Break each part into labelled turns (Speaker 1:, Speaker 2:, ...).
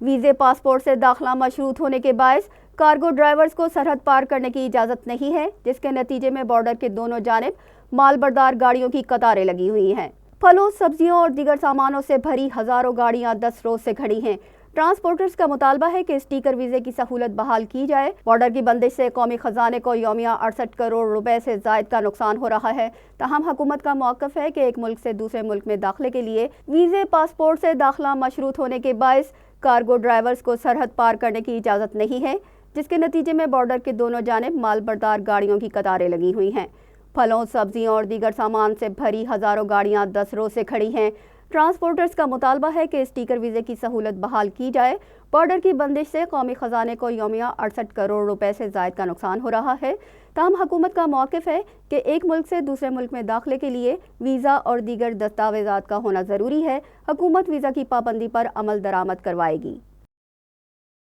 Speaker 1: ویزے passport سے داخلہ مشروط ہونے کے باعث کارگو ڈرائیورز کو سرحد پار کرنے کی اجازت نہیں ہے، جس کے نتیجے میں بارڈر کے دونوں جانب مال بردار گاڑیوں کی قطاریں لگی ہوئی ہیں۔ پھلوں، سبزیوں اور دیگر سامانوں سے بھری ہزاروں گاڑیاں 10 روز سے کھڑی ہیں۔ ٹرانسپورٹرز کا مطالبہ ہے کہ اسٹیکر ویزے کی سہولت بحال کی جائے۔ بارڈر کی بندش سے قومی خزانے کو یومیہ 68 کروڑ روپے سے زائد کا نقصان ہو رہا ہے۔ تاہم حکومت کا موقف ہے کہ ایک ملک سے دوسرے ملک میں داخلے کے لیے ویزے پاسپورٹ سے داخلہ مشروط ہونے کے باعث کارگو ڈرائیورز کو سرحد پار کرنے کی اجازت نہیں ہے، جس کے نتیجے میں بارڈر کے دونوں جانب مال بردار گاڑیوں کی قطاریں لگی ہوئی ہیں۔ پھلوں، سبزیوں اور دیگر سامان سے بھری ہزاروں گاڑیاں 10 روز سے کھڑی ہیں۔ ٹرانسپورٹرز کا مطالبہ ہے کہ اسٹیکر ویزے کی سہولت بحال کی جائے۔ بارڈر کی بندش سے قومی خزانے کو یومیہ 68 کروڑ روپے سے زائد کا نقصان ہو رہا ہے۔ تاہم حکومت کا موقف ہے کہ ایک ملک سے دوسرے ملک میں داخلے کے لیے ویزا اور دیگر دستاویزات کا ہونا ضروری ہے۔ حکومت ویزا کی پابندی پر عمل درآمد کروائے گی۔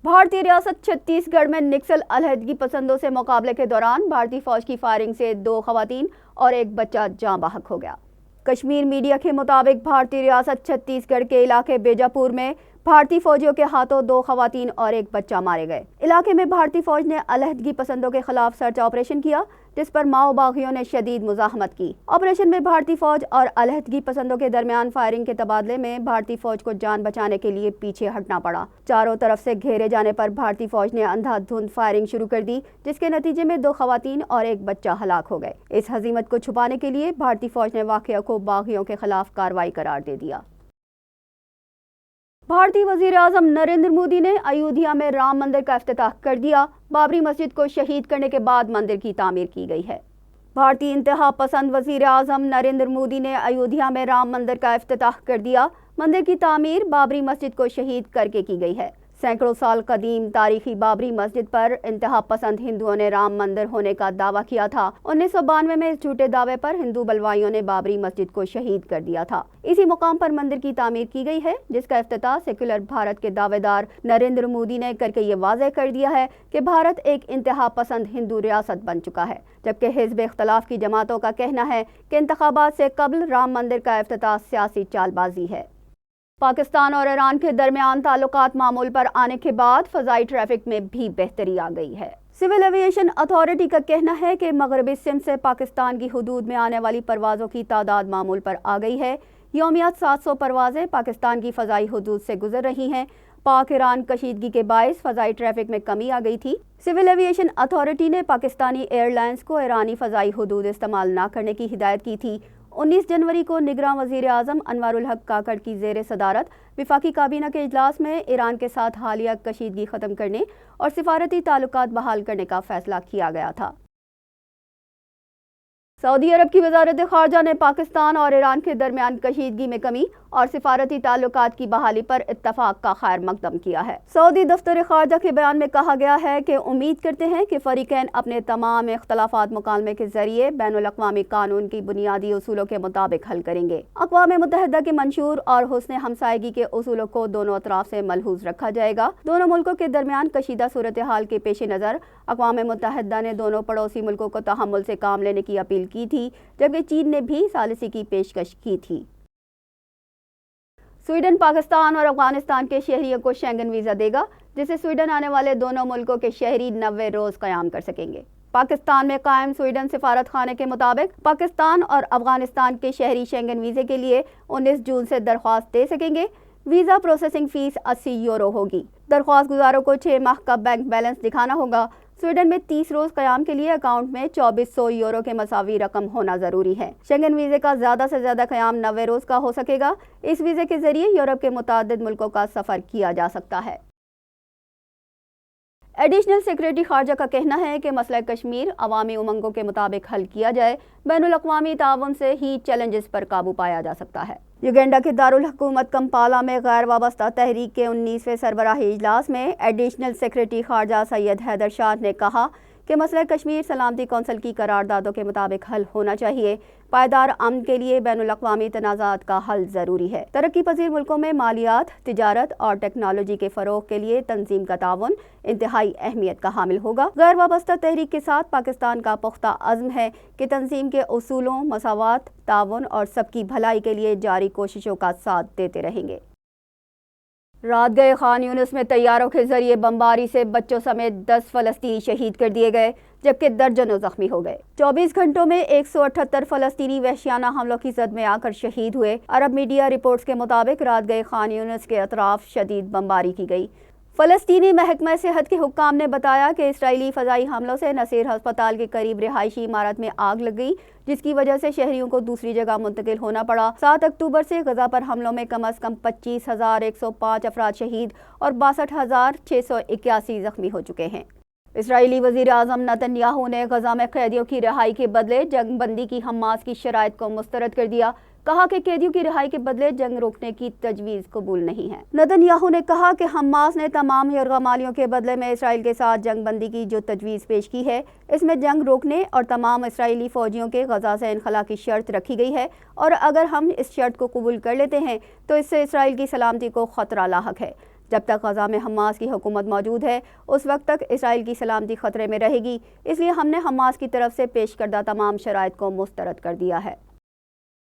Speaker 1: بھارتی ریاست چھتیس گڑھ میں نکسل علیحدگی پسندوں سے مقابلے کے دوران بھارتی فوج کی فائرنگ سے 2 خواتین اور ایک بچہ جاں بحق ہو گیا۔ کشمیر میڈیا کے مطابق بھارتی ریاست چھتیس گڑھ کے علاقے بیجاپور میں بھارتی فوجیوں کے ہاتھوں 2 خواتین اور ایک بچہ مارے گئے۔ علاقے میں بھارتی فوج نے علیحدگی پسندوں کے خلاف سرچ آپریشن کیا، جس پر ماؤ باغیوں نے شدید مزاحمت کی۔ آپریشن میں بھارتی فوج اور علیحدگی پسندوں کے درمیان فائرنگ کے تبادلے میں بھارتی فوج کو جان بچانے کے لیے پیچھے ہٹنا پڑا۔ چاروں طرف سے گھیرے جانے پر بھارتی فوج نے اندھا دھند فائرنگ شروع کر دی، جس کے نتیجے میں 2 خواتین اور ایک بچہ ہلاک ہو گئے۔ اس ہزیمت کو چھپانے کے لیے بھارتی فوج نے واقعہ کو باغیوں کے خلاف کارروائی قرار دے دیا۔ بھارتی وزیر اعظم نریندر مودی نے ایودھیا میں رام مندر کا افتتاح کر دیا۔ بابری مسجد کو شہید کرنے کے بعد مندر کی تعمیر کی گئی ہے۔ بھارتی انتہا پسند وزیر اعظم نریندر مودی نے ایودھیا میں رام مندر کا افتتاح کر دیا۔ مندر کی تعمیر بابری مسجد کو شہید کر کے کی گئی ہے۔ سینکڑوں سال قدیم تاریخی بابری مسجد پر انتہا پسند ہندوؤں نے رام مندر ہونے کا دعویٰ کیا تھا۔ 1992 میں اس جھوٹے دعوے پر ہندو بلوائیوں نے بابری مسجد کو شہید کر دیا تھا۔ اسی مقام پر مندر کی تعمیر کی گئی ہے، جس کا افتتاح سیکولر بھارت کے دعوے دار نریندر مودی نے کر کے یہ واضح کر دیا ہے کہ بھارت ایک انتہا پسند ہندو ریاست بن چکا ہے، جبکہ حزب اختلاف کی جماعتوں کا کہنا ہے کہ انتخابات سے قبل رام مندر کا افتتاح سیاسی چال بازی ہے۔ پاکستان اور ایران کے درمیان تعلقات معمول پر آنے کے بعد فضائی ٹریفک میں بھی بہتری آ گئی ہے۔ سول ایویشن اتھارٹی کا کہنا ہے کہ مغربی سمت سے پاکستان کی حدود میں آنے والی پروازوں کی تعداد معمول پر آ گئی ہے۔ یومیہ 700 پروازیں پاکستان کی فضائی حدود سے گزر رہی ہیں۔ پاک ایران کشیدگی کے باعث فضائی ٹریفک میں کمی آ گئی تھی۔ سول ایویشن اتھارٹی نے پاکستانی ایئر لائنز کو ایرانی فضائی حدود استعمال نہ کرنے کی ہدایت کی تھی۔ 19 جنوری کو نگراں وزیر اعظم انوار الحق کاکڑ کی زیر صدارت وفاقی کابینہ کے اجلاس میں ایران کے ساتھ حالیہ کشیدگی ختم کرنے اور سفارتی تعلقات بحال کرنے کا فیصلہ کیا گیا تھا۔ سعودی عرب کی وزارت خارجہ نے پاکستان اور ایران کے درمیان کشیدگی میں کمی اور سفارتی تعلقات کی بحالی پر اتفاق کا خیر مقدم کیا ہے۔ سعودی دفتر خارجہ کے بیان میں کہا گیا ہے کہ امید کرتے ہیں کہ فریقین اپنے تمام اختلافات مکالمے کے ذریعے بین الاقوامی قانون کی بنیادی اصولوں کے مطابق حل کریں گے۔ اقوام متحدہ کے منشور اور حسن ہمسائیگی کے اصولوں کو دونوں اطراف سے ملحوظ رکھا جائے گا۔ دونوں ملکوں کے درمیان کشیدہ صورتحال کے پیش نظر اقوام متحدہ نے دونوں پڑوسی ملکوں کو تحمل سے کام لینے کی اپیل کی تھی، جبکہ چین نے بھی ثالثی کی پیشکش کی تھی۔ سویڈن پاکستان اور افغانستان کے شہریوں کو شینگن ویزا دے گا، جسے سویڈن آنے والے دونوں ملکوں کے شہری 90 روز قیام کر سکیں گے۔ پاکستان میں قائم سویڈن سفارت خانے کے مطابق پاکستان اور افغانستان کے شہری شینگن ویزے کے لیے 19 جون سے درخواست دے سکیں گے۔ ویزا پروسیسنگ فیس 80 یورو ہوگی۔ درخواست گزاروں کو 6 ماہ کا بینک بیلنس دکھانا ہوگا۔ سویڈن میں 30 روز قیام کے لیے اکاؤنٹ میں 2400 یورو کے مساوی رقم ہونا ضروری ہے۔ شینگن ویزے کا زیادہ سے زیادہ قیام 90 روز کا ہو سکے گا۔ اس ویزے کے ذریعے یورپ کے متعدد ملکوں کا سفر کیا جا سکتا ہے۔ ایڈیشنل سیکریٹری خارجہ کا کہنا ہے کہ مسئلہ کشمیر عوامی امنگوں کے مطابق حل کیا جائے، بین الاقوامی تعاون سے ہی چیلنجز پر قابو پایا جا سکتا ہے۔ یوگینڈا کے دارالحکومت کمپالا میں غیر وابستہ تحریک کے 19ویں سربراہی اجلاس میں ایڈیشنل سیکریٹری خارجہ سید حیدر شاہ نے کہا کہ مسئلہ کشمیر سلامتی کونسل کی قراردادوں کے مطابق حل ہونا چاہیے۔ پائیدار امن کے لیے بین الاقوامی تنازعات کا حل ضروری ہے۔ ترقی پذیر ملکوں میں مالیات، تجارت اور ٹیکنالوجی کے فروغ کے لیے تنظیم کا تعاون انتہائی اہمیت کا حامل ہوگا۔ غیر وابستہ تحریک کے ساتھ پاکستان کا پختہ عزم ہے کہ تنظیم کے اصولوں، مساوات، تعاون اور سب کی بھلائی کے لیے جاری کوششوں کا ساتھ دیتے رہیں گے۔ رات گئے خان یونس میں طیاروں کے ذریعے بمباری سے بچوں سمیت 10 فلسطینی شہید کر دیے گئے جبکہ درجنوں زخمی ہو گئے۔ 24 گھنٹوں میں 178 فلسطینی وحشیانہ حملوں کی زد میں آ کر شہید ہوئے۔ عرب میڈیا رپورٹس کے مطابق رات گئے خان یونس کے اطراف شدید بمباری کی گئی۔ فلسطینی محکمہ صحت کے حکام نے بتایا کہ اسرائیلی فضائی حملوں سے نصیر ہسپتال کے قریب رہائشی عمارت میں آگ لگ گئی جس کی وجہ سے شہریوں کو دوسری جگہ منتقل ہونا پڑا۔ 7 اکتوبر سے غزہ پر حملوں میں کم از کم 25,105 افراد شہید اور 62,681 زخمی ہو چکے ہیں۔ اسرائیلی وزیر اعظم نتن یاہو نے غزہ میں قیدیوں کی رہائی کے بدلے جنگ بندی کی حماس کی شرائط کو مسترد کر دیا۔ کہا کہ قیدیوں کی رہائی کے بدلے جنگ روکنے کی تجویز قبول نہیں ہے۔ نتن یاہو نے کہا کہ حماس نے تمام یرغمالیوں کے بدلے میں اسرائیل کے ساتھ جنگ بندی کی جو تجویز پیش کی ہے اس میں جنگ روکنے اور تمام اسرائیلی فوجیوں کے غزہ سے انخلاء کی شرط رکھی گئی ہے، اور اگر ہم اس شرط کو قبول کر لیتے ہیں تو اس سے اسرائیل کی سلامتی کو خطرہ لاحق ہے۔ جب تک غزہ میں حماس کی حکومت موجود ہے اس وقت تک اسرائیل کی سلامتی خطرے میں رہے گی، اس لیے ہم نے حماس کی طرف سے پیش کردہ تمام شرائط کو مسترد کر دیا ہے۔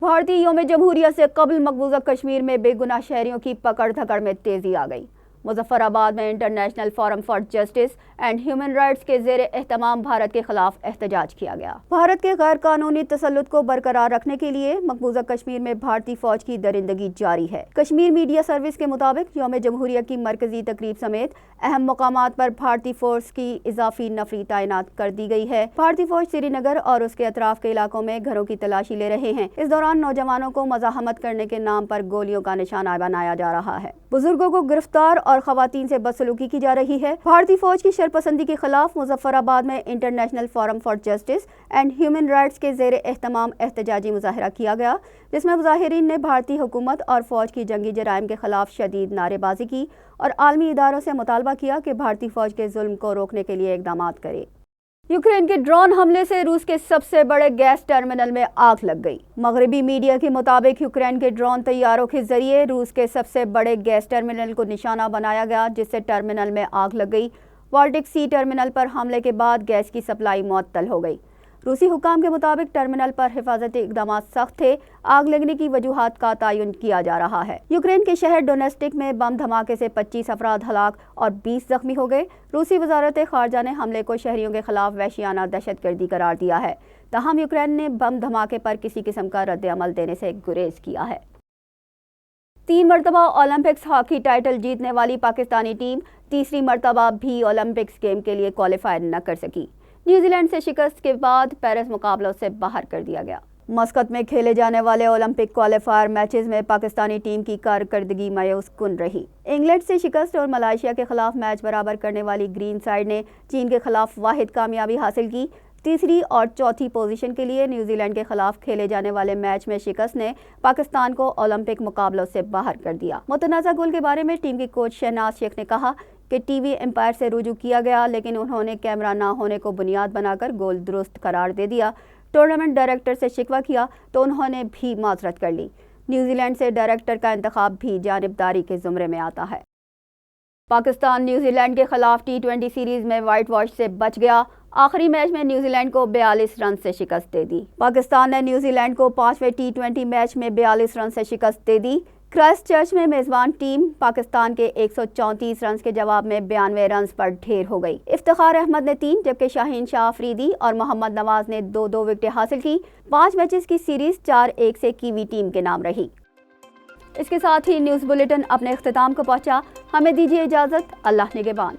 Speaker 1: بھارتی یوم جمہوریہ سے قبل مقبوضہ کشمیر میں بے گناہ شہریوں کی پکڑ دھکڑ میں تیزی آ گئی۔ مظفر آباد میں international forum for justice and human rights کے زیر اہتمام بھارت کے خلاف احتجاج کیا گیا۔ بھارت کے غیر قانونی تسلط کو برقرار رکھنے کے لیے مقبوضہ کشمیر میں بھارتی فوج کی درندگی جاری ہے۔ کشمیر میڈیا سروس کے مطابق یوم جمہوریہ کی مرکزی تقریب سمیت اہم مقامات پر بھارتی فورس کی اضافی نفری تعینات کر دی گئی ہے۔ بھارتی فوج سری نگر اور اس کے اطراف کے علاقوں میں گھروں کی تلاشی لے رہے ہیں۔ اس دوران نوجوانوں کو مزاحمت کرنے کے نام پر گولیوں کا نشانہ بنایا جا رہا ہے۔ بزرگوں کو گرفتار اور خواتین سے بدسلوکی کی جا رہی ہے۔ بھارتی فوج کی شرپسندی کے خلاف مظفر آباد میں international forum for justice and human rights کے زیر اہتمام احتجاجی مظاہرہ کیا گیا جس میں مظاہرین نے بھارتی حکومت اور فوج کی جنگی جرائم کے خلاف شدید نعرے بازی کی اور عالمی اداروں سے مطالبہ کیا کہ بھارتی فوج کے ظلم کو روکنے کے لیے اقدامات کرے۔ یوکرین کے ڈرون حملے سے روس کے سب سے بڑے گیس ٹرمینل میں آگ لگ گئی۔ مغربی میڈیا کے مطابق یوکرین کے ڈرون طیاروں کے ذریعے روس کے سب سے بڑے گیس ٹرمینل کو نشانہ بنایا گیا جس سے ٹرمینل میں آگ لگ گئی۔ بالٹک سی ٹرمینل پر حملے کے بعد گیس کی سپلائی معطل ہو گئی۔ روسی حکام کے مطابق ٹرمینل پر حفاظتی اقدامات سخت تھے۔ آگ لگنے کی وجوہات کا تعین کیا جا رہا ہے۔ یوکرین کے شہر ڈونیسٹک میں بم دھماکے سے 25 افراد ہلاک اور 20 زخمی ہو گئے۔ روسی وزارت خارجہ نے حملے کو شہریوں کے خلاف وحشیانہ دہشت گردی قرار دیا ہے، تاہم یوکرین نے بم دھماکے پر کسی قسم کا رد عمل دینے سے گریز کیا ہے۔ 3 مرتبہ اولمپکس ہاکی ٹائٹل جیتنے والی پاکستانی ٹیم تیسری مرتبہ بھی اولمپکس گیم کے لیے کوالیفائی نہ کر سکی۔ نیوزی لینڈ سے شکست کے بعد پیرس مقابلوں سے باہر کر دیا گیا۔ مسقط میں کھیلے جانے والے اولمپک کوالیفائر میچز میں پاکستانی ٹیم کی کارکردگی مایوس کن رہی۔ انگلینڈ سے شکست اور ملائیشیا کے خلاف میچ برابر کرنے والی گرین سائیڈ نے چین کے خلاف واحد کامیابی حاصل کی۔ تیسری اور چوتھی پوزیشن کے لیے نیوزی لینڈ کے خلاف کھیلے جانے والے میچ میں شکست نے پاکستان کو اولمپک مقابلوں سے باہر کر دیا۔ متنازع گول کے بارے میں ٹیم کی کوچ شہناز شیخ نے کہا کہ ٹی وی امپائر سے رجوع کیا گیا لیکن انہوں نے کیمرہ نہ ہونے کو بنیاد بنا کر گول درست قرار دے دیا۔ ٹورنامنٹ ڈائریکٹر سے شکوہ کیا تو انہوں نے بھی معذرت کر لی۔ نیوزی لینڈ سے ڈائریکٹر کا انتخاب بھی جانبداری کے زمرے میں آتا ہے۔ پاکستان نیوزی لینڈ کے خلاف T20 سیریز میں وائٹ واش سے بچ گیا۔ آخری میچ میں نیوزی لینڈ کو 42 رن سے شکست دے دی۔ پاکستان نے نیوزی لینڈ کو 5ویں T20 میچ میں 42 رن سے شکست دے دی۔ کرائسٹ چرچ میں میزبان ٹیم پاکستان کے 134 رنز کے جواب میں 92 رنز پر ڈھیر ہو گئی۔ افتخار احمد نے 3 جبکہ شاہین شاہ آفریدی اور محمد نواز نے 2 وکٹیں حاصل کی۔ 5 میچز کی سیریز 4-1 سے کیوی ٹیم کے نام رہی۔ اس کے ساتھ ہی نیوز بلیٹن اپنے اختتام کو پہنچا۔ ہمیں دیجیے اجازت۔ اللہ نگہبان۔